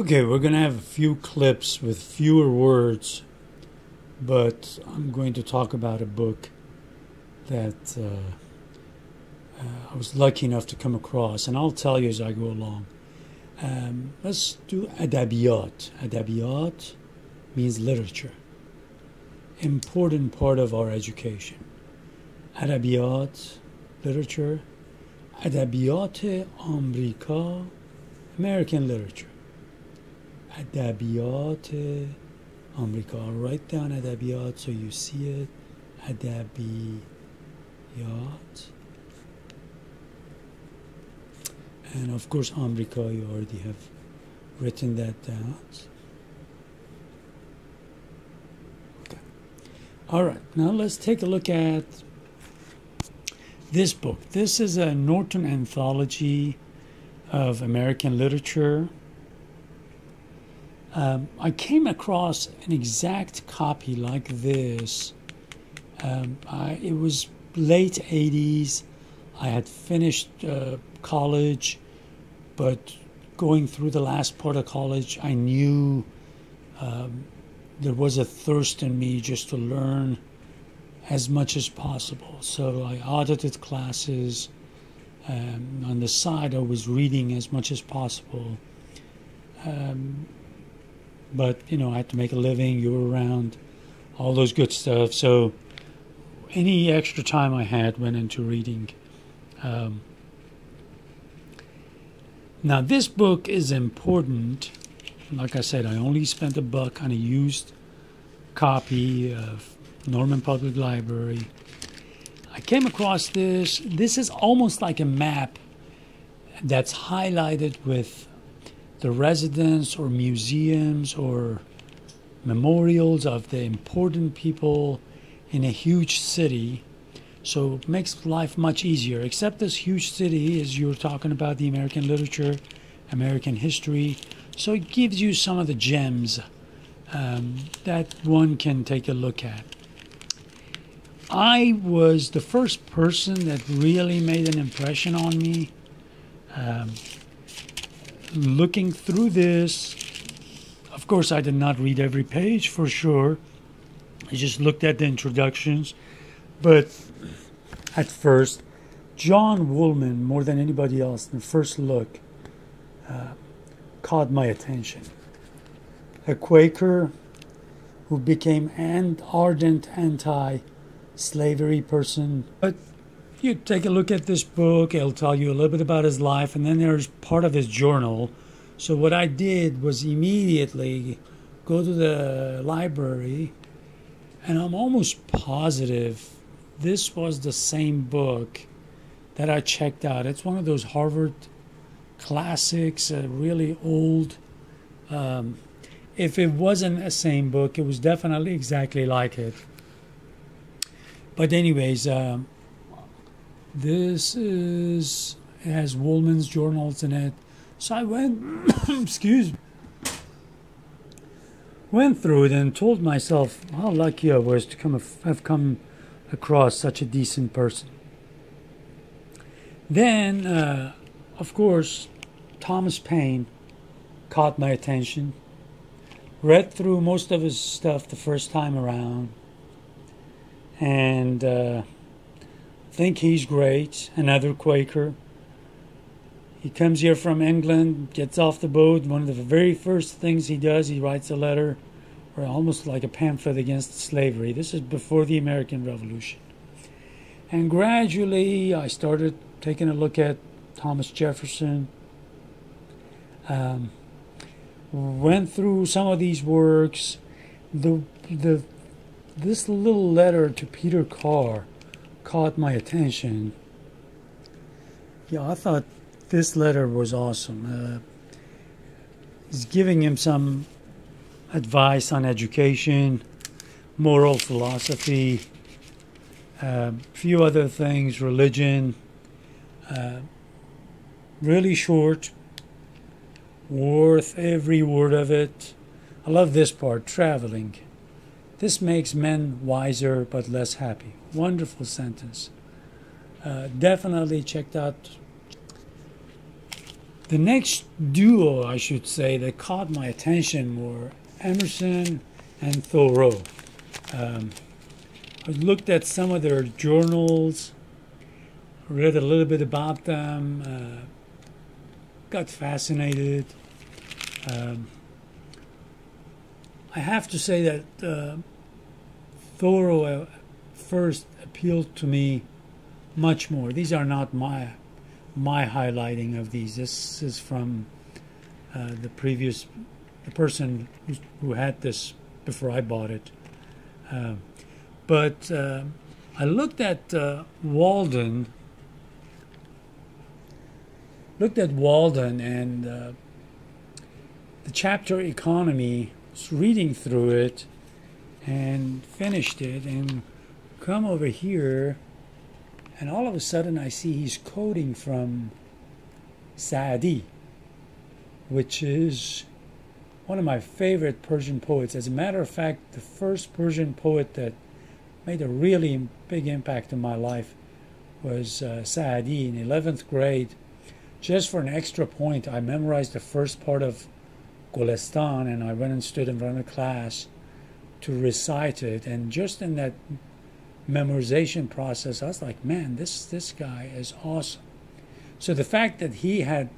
Okay, we're going to have a few clips with fewer words, but I'm going to talk about a book that I was lucky enough to come across, and I'll tell you as I go along. Let's do adabiyat. Adabiyat means literature. Important part of our education. Adabiyat, literature. Adabiyat Amerika, American literature. Adabiyat Amerika. I'll write down adabiyat so you see it. Adabiyat. And of course, Amerika, you already have written that down. Okay. All right, now let's take a look at this book. This is a Norton anthology of American literature. I came across an exact copy like this. It was late 80s. I had finished college, but going through the last part of college, I knew there was a thirst in me just to learn as much as possible. So I audited classes. On the side, I was reading as much as possible. But, you know, I had to make a living, you were around, all those good stuff. So any extra time I had went into reading. Now, this book is important. Like I said, I only spent $1 on a used copy of Norman Public Library. I came across this. This is almost like a map that's highlighted with the residence or museums or memorials of the important people in a huge city. So it makes life much easier. Except this huge city, as you're talking about the American literature, American history. So it gives you some of the gems that one can take a look at. I was the first person that really made an impression on me. Looking through this, of course, I did not read every page for sure. I just looked at the introductions. But at first, John Woolman, more than anybody else, in the first look, caught my attention. A Quaker who became an ardent anti-slavery person. But you take a look at this book, it'll tell you a little bit about his life, and then there's part of his journal. So what I did was immediately go to the library, and I'm almost positive this was the same book that I checked out. It's one of those Harvard classics, really old. If it wasn't the same book, it was definitely exactly like it. But anyways, this it has Woolman's journals in it. So I went, went through it and told myself how lucky I was to have come across such a decent person. Then, of course, Thomas Paine caught my attention. Read through most of his stuff the first time around, and think he's great. Another Quaker. He comes here from England, gets off the boat. One of the very first things he does, he writes a letter, or almost like a pamphlet against slavery. This is before the American Revolution. And gradually, I started taking a look at Thomas Jefferson. Went through some of these works. This little letter to Peter Carr caught my attention. Yeah, I thought this letter was awesome. He's giving him some advice on education, moral philosophy, a few other things, religion. Really short, worth every word of it. I love this part, traveling. This makes men wiser but less happy. Wonderful sentence. Definitely checked out The next duo, I should say, that caught my attention were Emerson and Thoreau. I looked at some of their journals, read a little bit about them, got fascinated. I have to say that Thoreau first appealed to me much more. These are not my highlighting of these. This is from the person who had this before I bought it. But I looked at Walden. And the chapter Economy. Was reading through it and finished it, and come over here, and all of a sudden I see he's quoting from Saadi, which is one of my favorite Persian poets. As a matter of fact, the first Persian poet that made a really big impact in my life was Saadi. In 11th grade, just for an extra point, I memorized the first part of Golestan, and I went and stood in front of class to recite it. And just in that memorization process, I was like, man, this guy is awesome. So the fact that he had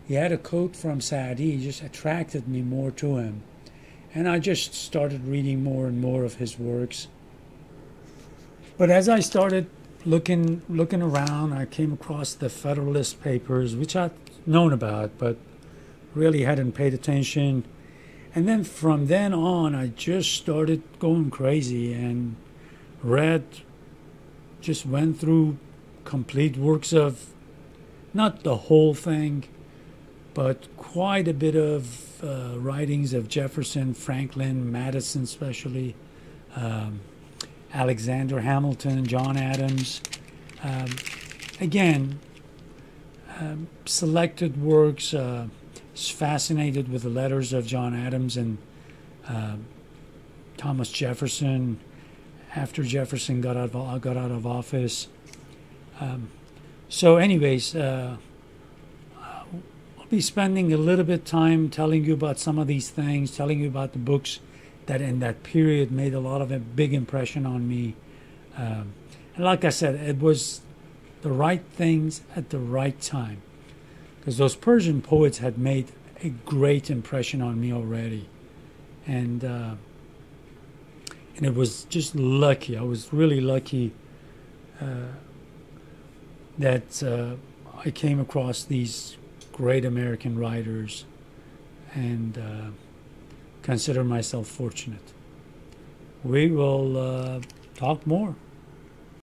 a quote from Saadi just attracted me more to him, and I just started reading more and more of his works. But as I started looking around, I came across the Federalist Papers, which I'd known about, but really hadn't paid attention. And then from then on, I just started going crazy and went through complete works of, not the whole thing, but quite a bit of writings of Jefferson, Franklin, Madison especially, Alexander Hamilton, John Adams. Selected works. Fascinated with the letters of John Adams and Thomas Jefferson after Jefferson got out of office. So anyways, I'll be spending a little bit of time telling you about some of these things, telling you about the books that in that period made a lot of a big impression on me. And like I said, it was the right things at the right time, because those Persian poets had made a great impression on me already. And it was just lucky. I was really lucky that I came across these great American writers, and consider myself fortunate. We will talk more.